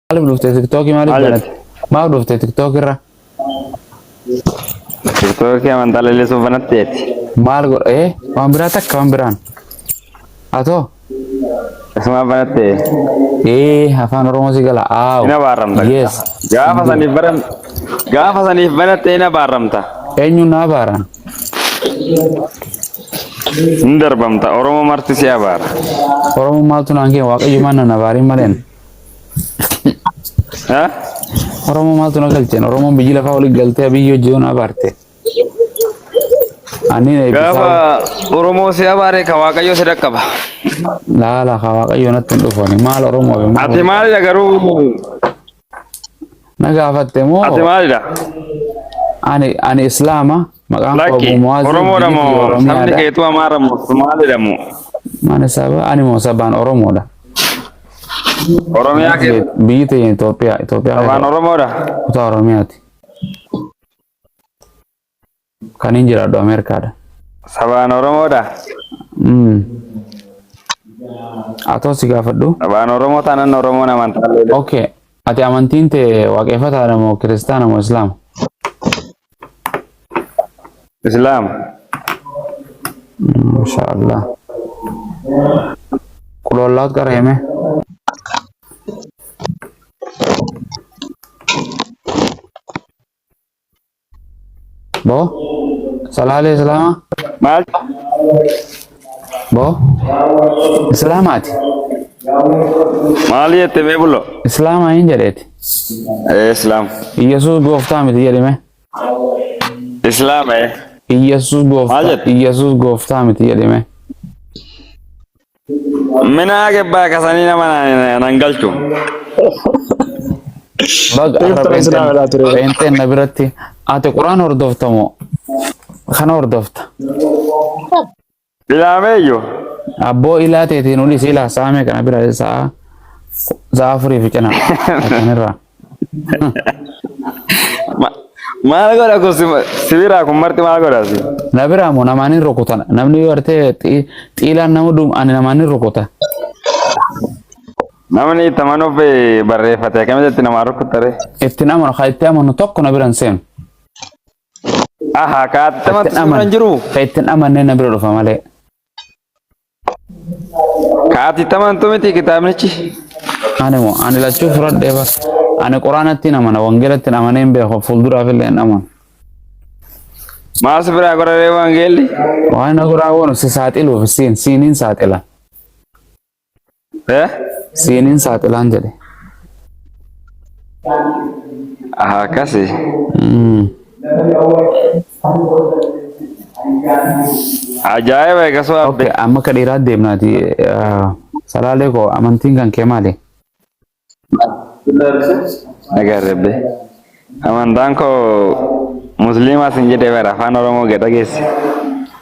Maaliif dhuftee TikTokii maaliif banate? Maaf dhuftee TikTok irra? TikTokii amantaa leellisuuf banatteeti. Maal godha? Waan biraa takka waan biraan. Atoo? Isuma banattee. Afaan Oromoo si gala. Ina baaramta. Yes. Gaafa saniif banattee ina baaramta. Eenyuun na baaran? Hin darbamta. Oromoo marti si abaara. Oromoo maaltu naan kee waaqayyo mana na baariin maleen. Oromoo maaltu na galcheen? Oromoon biyyi lafaa waliin galtee biyyi hojii na baarte. Gaafa Oromoo si abaare ka waaqayyo si dhaqqaba. Laala ka waaqayyo natti hin dhufani. Maal Oromoo? Ati maalidha garuu? Na gaafatte moo? Ati maalidha? Ani Islaama. Maqaan koo Abu Muazzin. Oromoodha moo sabni keetu amaara moo maalidha moo? Maani saba? Ani moo sabaan Oromoodha. Oromiyaa keessa. Biyyi teenya Itoophiyaa. Sabaan Oromoodha. Kutaa Oromiyaati. Kan hin jiraadhu Ameerikaadha. Sabaan Oromoodha. Atoo si gaafadhu. Sabaan Oromoo taanaan Oromoon amantaa leellee. Okay. Ati amantiin tee waaqeffataadha moo kiristaana moo Islaama? Islam. Mashallah. Kulollaat qareme. Bo? Salale Islama? Maal? Bo? Islamaati. Maal jette mee bullo? Islama hin jedheeti. Islam. Yesuus gooftaa miti jedhime. Islam Yesuus gooftaa miti jedhime. Mina gebbaa kasanii nama nan galchu. Baga reenteen na biratti ati quraan hordofta moo kana hordofta? Ilaameeyyo. Abboo ilaa teetiin uli si ilaa saame kana bira sa'a afurii fi cina akkanirraa. Maal godha kun sibiraa kun marti maal godha si? Na biraa moo namaan hin rukutan namni yoo artee xiilaan nama dhuum ani namaan hin rukuta. Namni itti amanuuf barreeffate akkamitti itti namaa rukuttare? Ittiin amanu haa itti amanu tokko na biraan seenu. Aha kaatti amatti suuraan jiru? Ka ittiin amannee na bira dhufa malee. Kaatti itti amantu miti kitaabnichi? Ani lachuu fudhadhee bas. Ani quraanatti namana wangeelatti namanee hin beeku fuulduraaf illee hin amanu. Maal si biraa godhadhee wangeelli? Waan na goraa woonu si saaxiluuf siiniin saaxila. Siiniin saaxilaan jedhe. Akkasi. Ajaa'iba eegas waa Okay, amma ka dhiiraat deemnaati. Salaalee koo amantiin kan kee maali? Agarrebbe. Amantaan koo musliimaa sin jedhee bara afaan Oromoo gad dhageesse.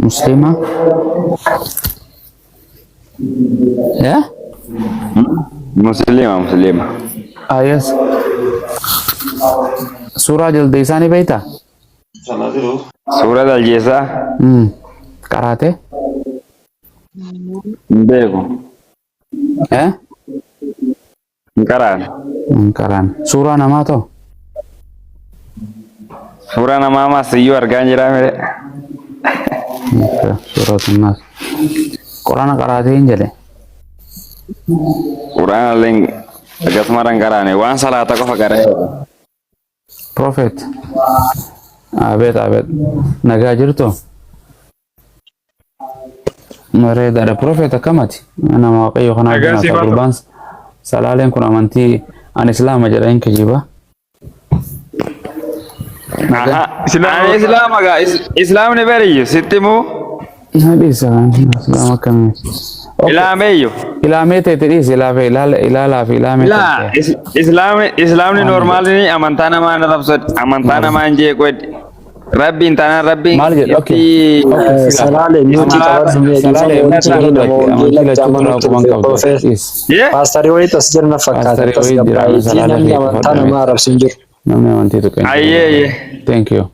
Muslima? Muslima. Yes. Suuraa jalde isaanii beektaa? Suura daljeessaa? Karaate? Hin beeku. Hin karaan. Karaan. Suuraa namaa ta'u? Suura namaa maasiyyuu argaa jira mire. Suuraa tunnaas. Quraana karaatee hin jedhe. Quraana illee akkasuma dhaan karaane waan salaata qofa qaree. Prophet. Abeet. Nagaa jirtu? Bareedaadha. Prophet akkamati? Nama waaqayyo kanaa jiraata gurbaan salaaleen kun amantii ani Islaama jedha hin kijiba. Islaama gaa Islaamni bariyyu sitti moo? Dhiisa Islaama akkamii? Ilaameeyyo. Ilaamee ta'e dhiisa ilaalaa fi ilaamee ta'e. Islaamni normaalni amantaa namaa na rabsodhi amantaa namaa hin jeequ rabbiin taanaan rabbiin maal jedhu? Okay. Salaalee nuti paastarii wayii as jirna fakkaata. Namni amantaa namaa arrabsu hin jiru. Namni amantii tuqe. Ayyee. Thank you.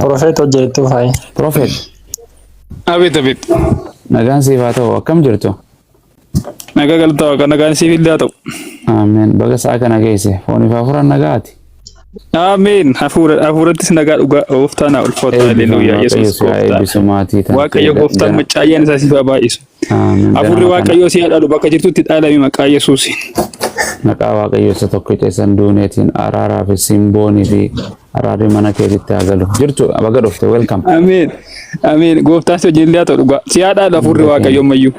Prophet hojjetu hayi. Prophet. Abit. Nagaan siif haa ta'u akkam jirtu? nagaa galtaa kan nagaan siif illee haa ta'u. Ameen. Baga saa kana geesse foonii fi hafuuraan nagaati. Ameen. Hafuurattis nagaa dhugaa gooftaan haa ulfaatu. Haleluuyaa. Yesuus gooftaan. Waaqayyo gooftaan macaayyaan isaa siif haa baay'isu. Hafuurri Waaqayyoo si haa dhaalu bakka jirtutti dhaalami maqaa Yesuusiin. Maqaa Waaqayyoo isa tokko keessan duuneetiin araaraa fi simboonii fi araarri mana keetitti haa galu. Jirtu baga dhufte welcome. Ameen. Ameen. Gooftaan si wajjin illee haa ta'u dhugaa. Si haa dhaalu hafuurri Waaqayyoo ammayyuu.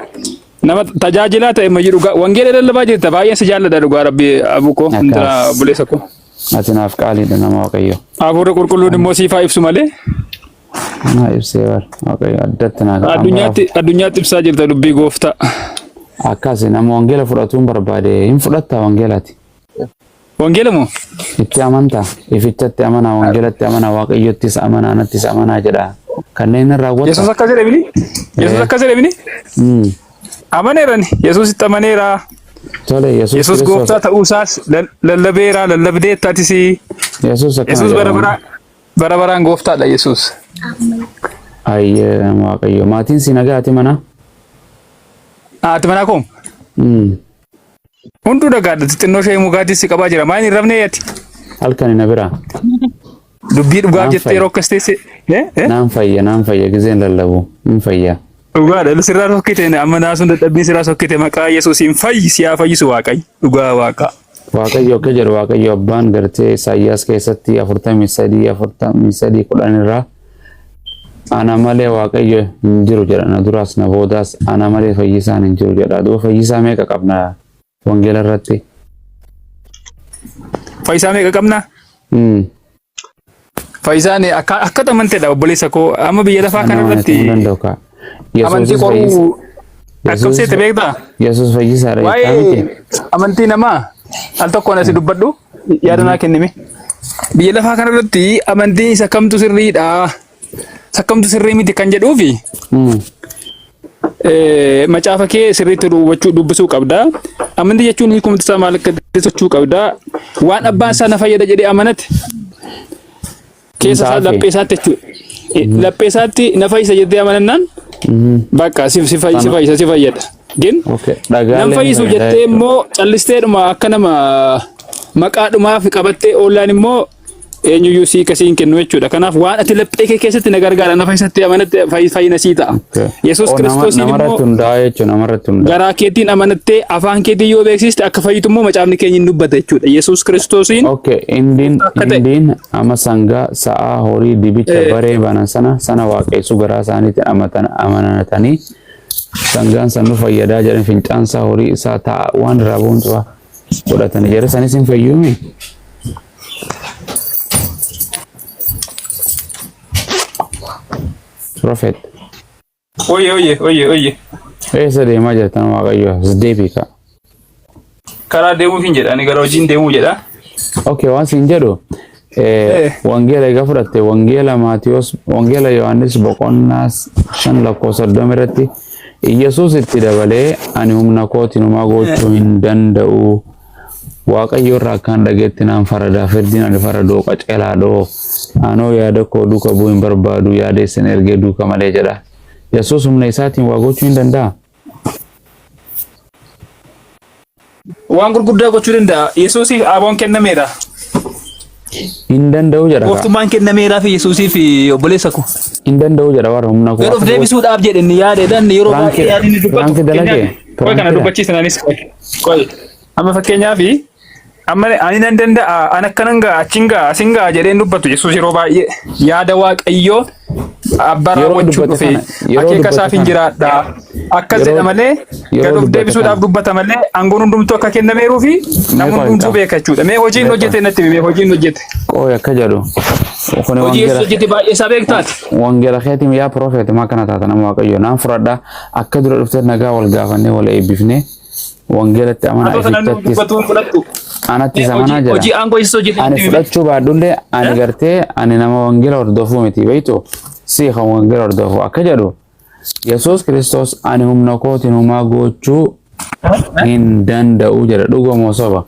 Nama tajaajilaa ta'e ammayyuu dhugaa. Wangeela lallabaa jirta baay'een si jaalladha dhugaa rabbi abukoo buleessa koo. Ati naaf qaaliidha nama Waaqayyoo. Hafuurri qulqulluun immoo siif haa ibsu malee. Naa ibsee bar Waaqayyo addatti naa qabu. Addunyaatti ibsaa jirta dubbii gooftaa. Akkasi nama wangeela fudhatuun barbaade hin fudhatta wangeelati. Wangeela moo? Itti amantaa ifichatti amanaa wangeelatti amanaa Waaqayyottis amanaa nattis amanaa jedha. Kanneen raawwatu. Yesuus akkas jedhe bini? Yesuus akkas jedhe bini? Amaneerani Yesuus itti amaneera. Tole Yesuus gooftaa ta'uusaas lallabeera lallabdeettaatis. Yesuus bara baraan gooftaadha Yesuus. Ayyee Waaqayyo maatiin si nagaati mana? Ati mana kom? Hunduu dhagaadha xixinnoo ishee mugaatis si qabaa jira maaliin rafnee ati? Halkani na bira. Dubbii dhugaa jettee yeroo akkas teesse. Naan fayya gizeen lallabu hin fayya. Dhugaadha sirraa sokkite amma naasuun dadhabbiin sirraa sokkite maqaa Yesuusiin fayyi haa fayyisu Waaqayyo dhugaa Waaqa. Waaqayyo akka jedhu Waaqayyo abbaan gartee Isaayyaas keessatti 43 10 irraa ana malee Waaqayyo hin jiru jedha na duraas na boodaas ana malee fayyisaan hin jiru jedha. Duuba fayyisaa meeqa qabna wangeela irratti? Fayyisaa meeqa qabna? Fayyisaan akka amanteedha obboleessa koo amma biyya lafaa kana irratti amantii qoruu akkamitti beektaa? Yesuus fayyisaadha jettee miti. Amantii namaa al tokkoon asi dubbadhu yaada naa kennimi. Biyya lafaa kana irratti amantii isa kamtu sirriidha? Sakkamtu sirrii miti kan jedhuufi macaafa kee sirriitti dubbisuu qabda. Amantii jechuun hiikumti isaa maal akka sochuu qabda. Waan abbaan isaa na fayyada jedhee amanate keessa isaa laphee isaatti jechuudha. Laphee isaatti na fayyisa jettee amanannaan bakka si fayyada. Gin nam fayyisu jettee immoo callisteedhuma akka nama maqaadhumaaf qabattee oollaan immoo eenyuyyuu sii kasiin kennu jechuudha. Kanaaf waan ati laphee kee keessatti na gargaara na fayyisatti amanatte fayyina sii ta'a. Yesuus Kiristoosiin immoo garaa keetiin amanattee afaan keetiin yoo beeksiste akka fayyitu immoo macaafni keenya hin dubbata jechuudha. Yesuus Kiristoosiin. Indiin ama sangaa sa'aa horii dibicha baree banan sana waaqessu garaa isaaniitiin amanatanii sangaan san nu fayyadaa jedhan fincaansaa horii isaa ta'a waan irraa boonsu'a godhatanii jara sanis hin fayyuumi. Prophet. Oye. Eessa deemaa jirtan Waaqayyo as deebiika. Karaa deemuu hin jedha ani gara hojiin deemuu jedha. Okay waan siin jedhu wangeela egaa fudhatte wangeela Maatiyos wangeela Yohaannis boqonnaa 5:30 irratti Yesuus itti dabalee ani humna kootiin homaa gochuu hin danda'u. Waaqayyo irraa kan dhageetti naan faradaa firdiin ani faradoo qaceelaadhoo anoo yaada koo duuka bu'uu hin barbaadu yaadeessan ergee duuka malee jedha. Yesuus humna isaatiin waa gochuu hin danda'a. Waan gurguddaa gochuu danda'a. Yesuusiif aboon kennameera. Hin danda'u jedha. Gooftummaan kennameeraa fi Yesuusiif obboleessa koo. Hin danda'u jedha warra humna koo. Yeroo deebisuudhaaf jedhanii yaadeedhaan yeroo baay'ee yaadni dubbatu. Qoy kana dubbachiisananis qoy. Amma fakkeenyaaf amma ani nan danda'a an akkanan gaa achin gaa asin gaa jedheen dubbatu Yesuus yeroo baay'ee yaada Waaqayyoo abbaa raawwachuu dhufe akeeka isaaf hin jiraadha akkas jedha malee gadoof deebisuudhaaf dubbata malee aangoon hundumtuu akka kennameeruu fi namni hundumtuu beeka jechuudha. Mee hojiin hojjete natti mee hojiin hojjete. Qoy akka jedhu. Hojii Yesuus hojjete baay'ee isaa beektaati. Wangeela keetiin yaa Prophet maa kana taata nama Waaqayyo naan fudhadha akka dura dhuftee nagaa wal gaafannee wal eebbifnee wangeelatti amanaa ifittatti. Anatti zamanaa jira. Hojii aangoo Yesuus hojjete. Ani fudhachuu baadullee ani gartee ani nama wangeela hordofuu miti beektu si kan wangeela hordofu akka jedhu Yesuus Kiristoos ani humna kootiin homaa gochuu hin danda'u jedha dhugamoo soba.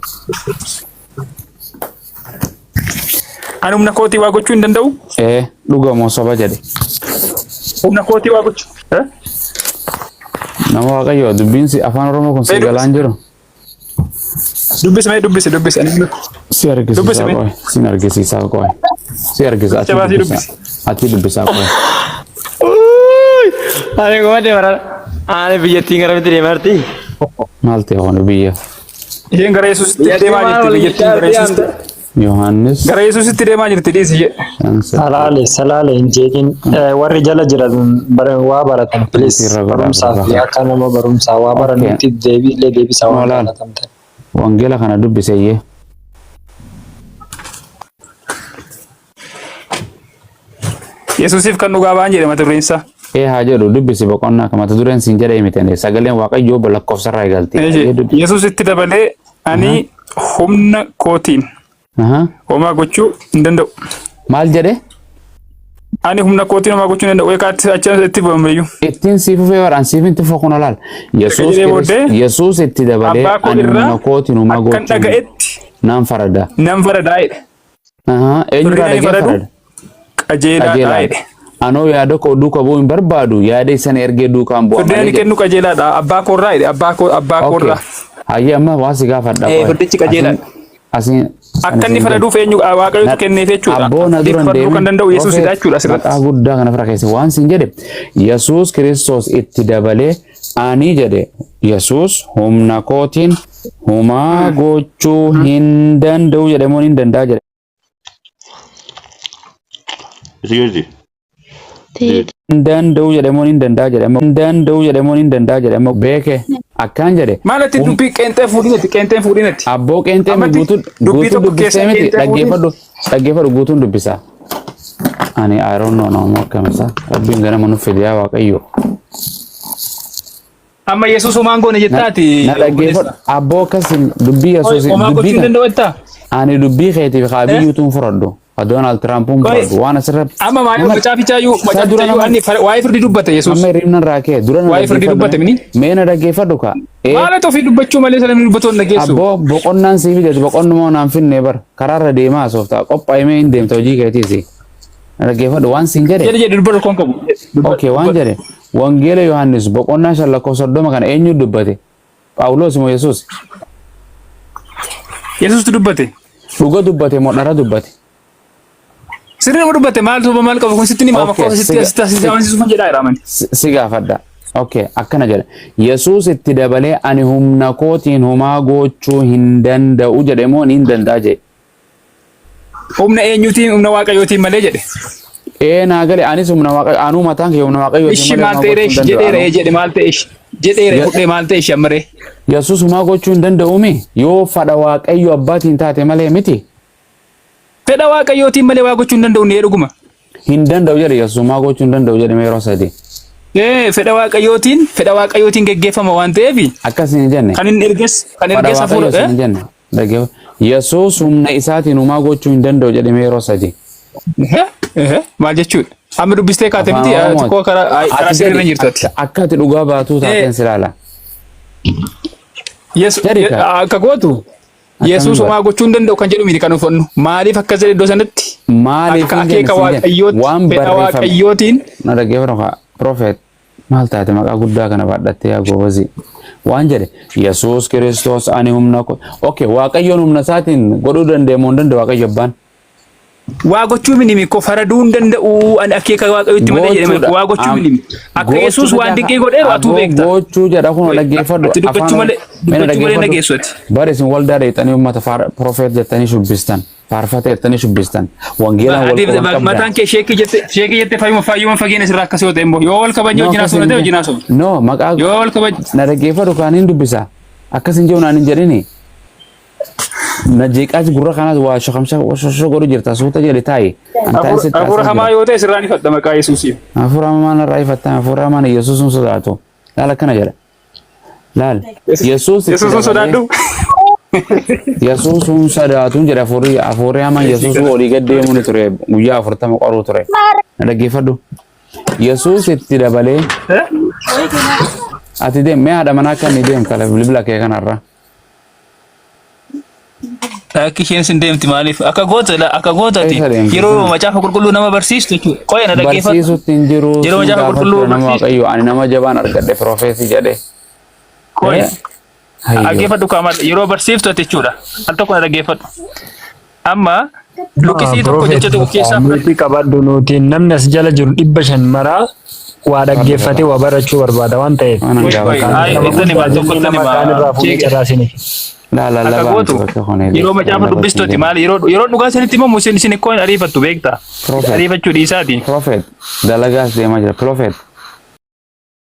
Ani humna kootii waa gochuu hin danda'u? Dhugamoo soba jedhe. Humna kootii waa gochuu? Nama Waaqayyo dubbiin si afaan Oromoo kun si galaan jiru. Dubbise ani Si argisiisaa qoy. Si argisiisaa qoy. Si argisiisaa. Ati dubbisaa qoy. Ani gode bara. Ani biyyattiin gara miti deemarti. Maal ta'e hono biyya. Isheen gara Yesuusitti deemaa jirti biyyattiin gara Yesuusitti. Yohaannis. Gara Yesuusitti deemaa jirti dhiisi ishee. Salaale hin jeeqin warri jala jiran waa baratan please barumsaaf akka nama barumsaa waa baranitti deebisaa waan baratamtan. Wangeela kana dubbiseyyee. Yesuusiif kan dhugaa ba'an jedhe mata dureen isaa. Haa jedhu dubbisi boqonnaa kan mata dureen siin jedhee mitende sagaleen Waaqayyoo lakkoofsarraa eegalti. Yesuusitti dabalee ani humna kootiin homaa gochuu hin danda'u. Maal jedhe? Ani humna kootiin homaa gochuu hin danda'u. Eekaatti achi itti ba'ameyyuu. Ittiin siif ufee waraan siif itti fokun olaal. Yesuus itti dabalee ani humna kootiin homaa gochuu kan dhaga'etti nan farada. Nan faradaa jedhe. Eenyurraa dhagee farada? Qajeelaadhaa jedhe. Anoo yaada koo duukaa bu'uu hin barbaadu yaada isaan ergee duukaan bu'a. Furdeen kennu qajeelaadha. Abbaa koorraa jedhe. Abbaa koorraa. Hayyee amma waan si gaafadha. Furdichi qajeelaadha. Asiin akka inni faraduuf eenyu Waaqayyotu kenneef jechuudha. Abboona duran deemuu kan danda'u Yesuusidha jechuudha asirratti. Maqaa guddaa kana fira keessa waan siin jedhe Yesuus Kiristoos itti dabalee ani jedhe Yesuus humna kootiin homaa gochuu hin danda'u jedhamuun hin danda'a jedhe. Danda'u jedhamuun hin danda'a jedhamu. Danda'u jedhamuun hin danda'a jedhamu. Beeke akkaan jedhe. Maalatti dubbii qeenxee fuudhinetti. Abboo qeenxee guutuun dubbisee miti dhaggeeffadhu guutuun dubbisa. Ani aaroon noonoo akkamisa rabbiin ganama nuuf fide yaa Waaqayyo. Amma Yesuus homaan goone jettaati. Na dhaggeeffadhu abboo akkasiin dubbii Yesuus dubbii ani dubbii keetiif qaabiyyuutuun furadhu. Donald Trump waan asirratti amma maaliif macaafichaayyuu ani waa'ee firdii dubbate Yesuus. Amma hiriibnan raakee duraan waa'ee firdii dubbate mini. Meena dhaggeeffadhu ka. Maalatu ofii dubbachuu malee sana dubbatu hin dhageessu. Abboo boqonnaan siif jedhu boqonnumoo naan finne bar karaarra deemaa sooftaa qophaa'imee hin deemta hojii keetiisi. Dhaggeeffadhu waan siin jedhe. Jedhe dubbatu kon qabu. Okay waan jedhe wangeela Yohaannis boqonnaa 5:30 kana eenyu dubbate? Phaawulos moo Yesuus? Yesuus dubbate. Dhuga dubbate moo dhara dubbate? Sirrii nama dubbate maal qabu kun sitti ni maama koo sitti amansiisu kan jedhaa jedhaman. Si gaafadha. Okay akkana jedha. Yesuus itti dabalee ani humna kootiin homaa gochuu hin danda'u jedhe moo hin danda'a jedhe. Humna eenyuutiin humna Waaqayyootiin malee jedhe. Naa gale anis humna Waaqayyo anuu mataan kee humna Waaqayyootiin malee. Ishi maal ta'e jedheera jedhe maal ta'e jedheera fudhee maal ta'e shammaree. Yesuus homaa gochuu hin danda'uumi yoo fadha Waaqayyo abbaatiin taate malee miti. Fedha Waaqayyootiin malee waa gochuu hin danda'u ni dhuguma. Hin danda'u jedhe Yesuus homaa gochuu hin danda'u jedhe yeroo sadii. Fedha Waaqayyootiin geggeeffama waan ta'eef. Akkasiin jenne. Kan inni erges hafuudha. Yesuus humna isaatiin homaa gochuu hin danda'u jedhe yeroo sadii. Maal jechuudha? Amma dubbistee kaate miti xiqqoo karaa sirriirra jirtatti. Akka ati dhugaa baatuu taateen si ilaala. Akka gootu. Yesuus homaa gochuu hin danda'u kan jedhu miti kan uffannu. Maaliif akkas jedhe iddoo sanatti? Maaliif akeeka Waaqayyootiin. Na dhaggeeffadhu Prophet maal taate maqaa guddaa kana baadhattee yaa goobazii. Waan jedhe Yesuus Kiristoos ani humna okay Waaqayyoon humna isaatiin godhuu danda'u hin danda'u Waaqayyo abbaan. Waa gochuu minimi ko faraduu hin danda'u ani akeeka Waaqayyootti malee jedhame waa gochuu minimi. Akka Yesuus waan dinqii godheeru atu beekta. Gochuu jedha kun dhaggeeffadhu afaan malee dhageessuuti. Bare isin waldaa dheexanii uummata Prophet jettanii shubbistan. Faarfata jettanii shubbistan. Wangeelaan wal qabdan. Mataan kee sheekii jette fayyuma fageenya sirraa akkasii yoo ta'e immoo yoo wal kabajne hojii soona ta'e hojii soona. No maqaa yoo wal kabajne. Na dhaggeeffadhu kaaniin dubbisa. Akkasin jiru naan hin jedhini. Na jeeqaas gurra kanaas waa shakamsha godhu jirta suuta jedhe taa'e. Hafuura hamaa yoo ta'e sirraan ifadha maqaa Yesuusiif. Hafuura hamaa narraa ifadha hafuura hamaan Yesuusun sodaatu. Laal akkana jedha. Laal Yesuusun sodaadhu. Yesuusun sodaatuun jedha hafuurri hamaan Yesuusuu olii gad deemuun ture guyyaa 40 qoruu ture. Na dhaggeeffadhu. Yesuus itti dabalee. Ati deem mee haadha manaa akka inni deemta bilbila kee kanarra. Akka isheen sin deemti maaliif? Akka gootati. Eessa deemti? Yeroo macaafa qulqulluu nama barsiistu jechuudha. Qoya na dhaggeeffatu. Barsiisutti hin jiru. Yeroo macaafa qulqulluu nama barsiistu. Waaqayyo ani nama jabaan argadhe profeesii jedhe. Qoya. Hayyo. Dhaggeeffadhu kaamal yeroo barsiiftu jechuudha. Al tokko na dhaggeeffadhu. Amma lukkisii tokko jecha tokko keessaa nuti qabaddu nuti namni as jala jiru 500 maraa waa dhaggeeffate waa barachuu barbaada waan ta'eef. Waan akka gootu yeroo macaafa dubbistuuti maali yeroo dhugaa sanitti immoo isin ikkoon ariifattu beektaa. Ariifachuu dhiisaati. Prophet dalagaas deemaa jira. Prophet